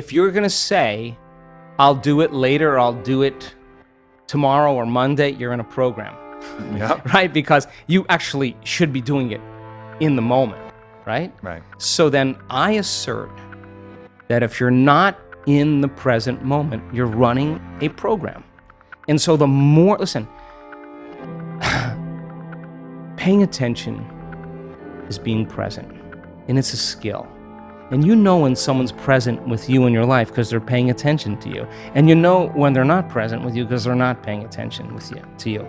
if you're going to say, I'll do it later, or I'll do it tomorrow or Monday, you're in a program, right? Because you actually should be doing it in the moment, right? Right. So then I assert that if you're not in the present moment, you're running a program. And so the more, listen, paying attention is being present, and it's a skill. And you know when someone's present with you in your life because they're paying attention to you. And you know when they're not present with you because they're not paying attention to you.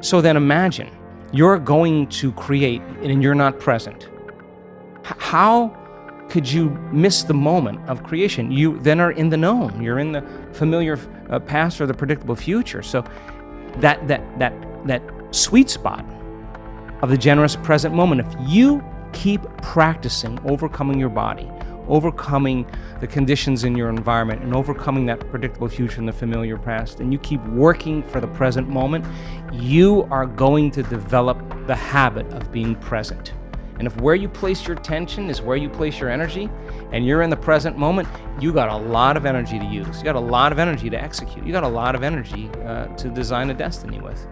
So then imagine you're going to create and you're not present. How could you miss the moment of creation? You then are in the known. You're in the familiar past or the predictable future. So that sweet spot of the generous present moment, if you keep practicing overcoming your body, overcoming the conditions in your environment, and overcoming that predictable future and the familiar past, and you keep working for the present moment, you are going to develop the habit of being present. And if where you place your attention is where you place your energy, and you're in the present moment, you got a lot of energy to use. You got a lot of energy to execute. You got a lot of energy to design a destiny with.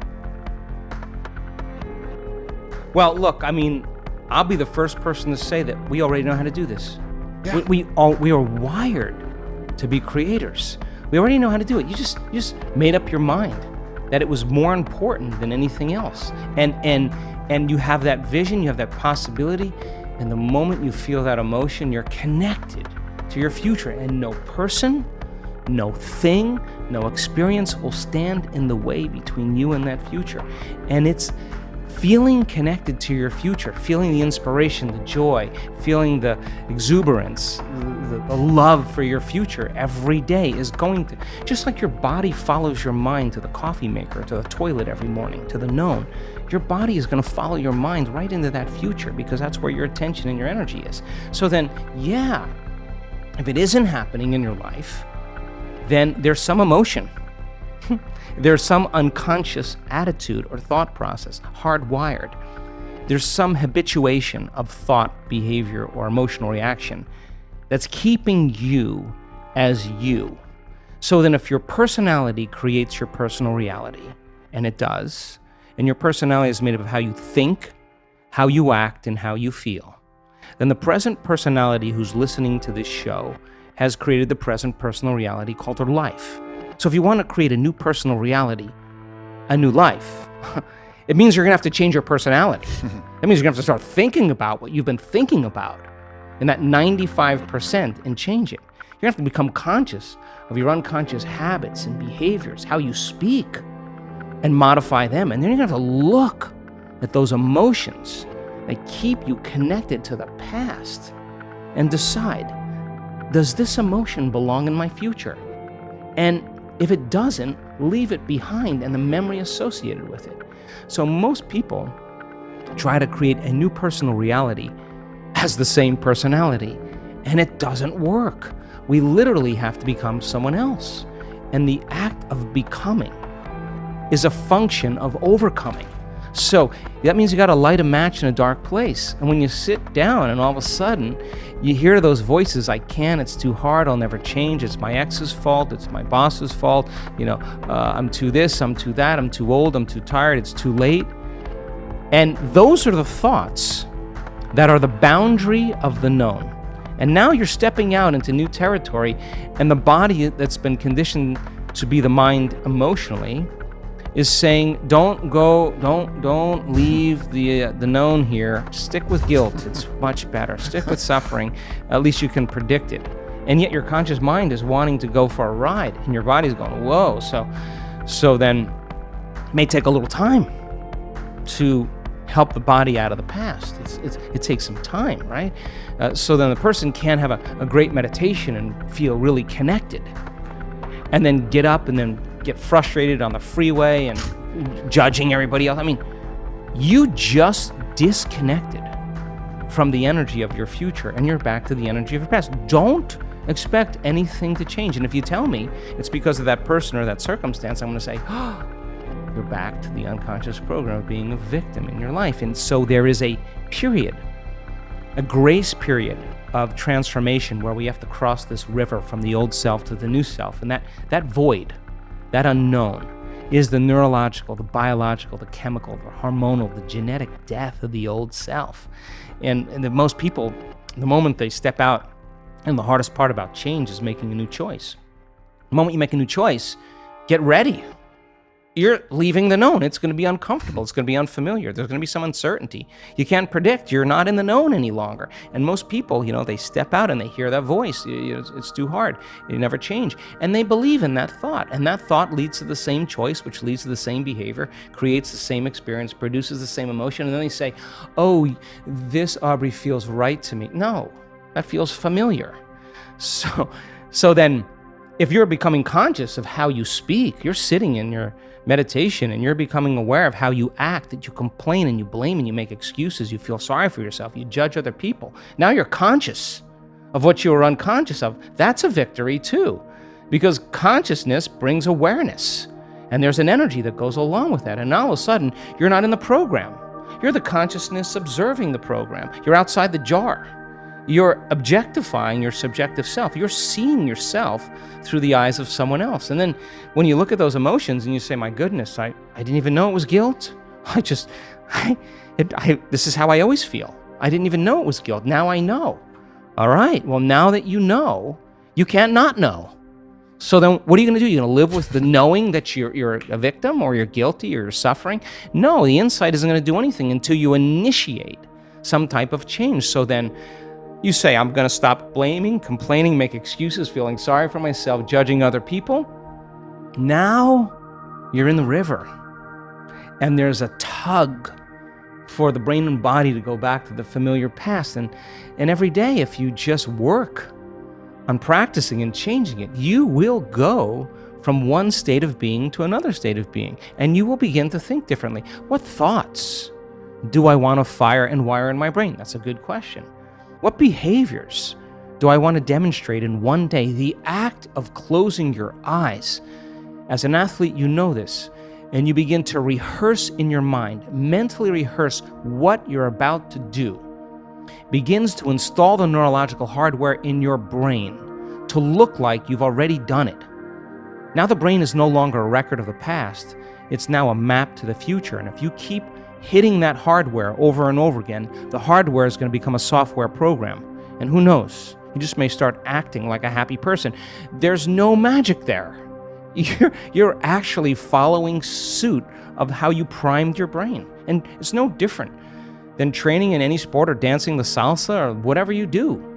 Well, look, I mean, I'll be the first person to say that we already know how to do this. Yeah. We are wired to be creators. We already know how to do it. You just made up your mind that it was more important than anything else. And you have that vision, you have that possibility, and the moment you feel that emotion, you're connected to your future, and no person, no thing, no experience will stand in the way between you and that future. And it's feeling connected to your future, feeling the inspiration, the joy, feeling the exuberance, the love for your future every day is going to, just like your body follows your mind to the coffee maker, to the toilet every morning, to the known, your body is going to follow your mind right into that future because that's where your attention and your energy is. So then, yeah, if it isn't happening in your life, then there's some emotion. There's some unconscious attitude or thought process, hardwired. There's some habituation of thought, behavior, or emotional reaction that's keeping you as you. So then if your personality creates your personal reality, and it does, and your personality is made up of how you think, how you act, and how you feel, then the present personality who's listening to this show has created the present personal reality called their life. So if you want to create a new personal reality, a new life, it means you're going to have to change your personality. That means you're going to have to start thinking about what you've been thinking about, and that 95%, and change it. You're going to have to become conscious of your unconscious habits and behaviors, how you speak, and modify them. And then you're going to have to look at those emotions that keep you connected to the past and decide, does this emotion belong in my future? And if it doesn't, leave it behind and the memory associated with it. So most people try to create a new personal reality as the same personality, and it doesn't work. We literally have to become someone else. And the act of becoming is a function of overcoming. So that means you got to light a match in a dark place. And when you sit down and all of a sudden you hear those voices, I can't, it's too hard, I'll never change, it's my ex's fault, it's my boss's fault, I'm too this, I'm too that, I'm too old, I'm too tired, it's too late. And those are the thoughts that are the boundary of the known. And now you're stepping out into new territory, and the body that's been conditioned to be the mind emotionally is saying, don't leave the known here. Stick with guilt. It's much better. Stick with suffering. At least you can predict it. And yet your conscious mind is wanting to go for a ride, and your body's going, whoa. So then it may take a little time to help the body out of the past. It takes some time, right? So then the person can have a great meditation and feel really connected, and then get up and then get frustrated on the freeway and judging everybody else. I mean, you just disconnected from the energy of your future, and you're back to the energy of your past. Don't expect anything to change. And if you tell me it's because of that person or that circumstance, I'm going to say, oh, you're back to the unconscious program of being a victim in your life. And so there is a a grace period of transformation where we have to cross this river from the old self to the new self. And that void, that unknown, is the neurological, the biological, the chemical, the hormonal, the genetic death of the old self. And most people, the moment they step out, and the hardest part about change is making a new choice. The moment you make a new choice, get ready. You're leaving the known. It's going to be uncomfortable. It's going to be unfamiliar. There's going to be some uncertainty. You can't predict. You're not in the known any longer. And most people, they step out and they hear that voice. It's too hard. You never change. And they believe in that thought. And that thought leads to the same choice, which leads to the same behavior, creates the same experience, produces the same emotion. And then they say, oh, this, Aubrey, feels right to me. No, that feels familiar. So then, if you're becoming conscious of how you speak, you're sitting in your meditation and you're becoming aware of how you act, that you complain and you blame and you make excuses, you feel sorry for yourself, you judge other people. Now you're conscious of what you were unconscious of. That's a victory too, because consciousness brings awareness and there's an energy that goes along with that. And now all of a sudden, you're not in the program. You're the consciousness observing the program. You're outside the jar. You're objectifying your subjective self. You're seeing yourself through the eyes of someone else. And then when you look at those emotions and you say, my goodness, I didn't even know it was guilt. This is how I always feel. I didn't even know it was guilt. Now I know. All right, well, now that you know, you can't not know. So then what are you going to do? You're going to live with the knowing that you're a victim or you're guilty or you're suffering? No, the insight isn't going to do anything until you initiate some type of change. So then you say, I'm going to stop blaming, complaining, make excuses, feeling sorry for myself, judging other people. Now you're in the river. And there's a tug for the brain and body to go back to the familiar past. And every day, if you just work on practicing and changing it, you will go from one state of being to another state of being. And you will begin to think differently. What thoughts do I want to fire and wire in my brain? That's a good question. What behaviors do I want to demonstrate in one day? The act of closing your eyes. As an athlete, you know this, and you begin to rehearse in your mind, mentally rehearse what you're about to do, begins to install the neurological hardware in your brain to look like you've already done it. Now the brain is no longer a record of the past. It's now a map to the future. And if you keep hitting that hardware over and over again, the hardware is going to become a software program. And who knows? You just may start acting like a happy person. There's no magic there. You're actually following suit of how you primed your brain. And it's no different than training in any sport or dancing the salsa or whatever you do.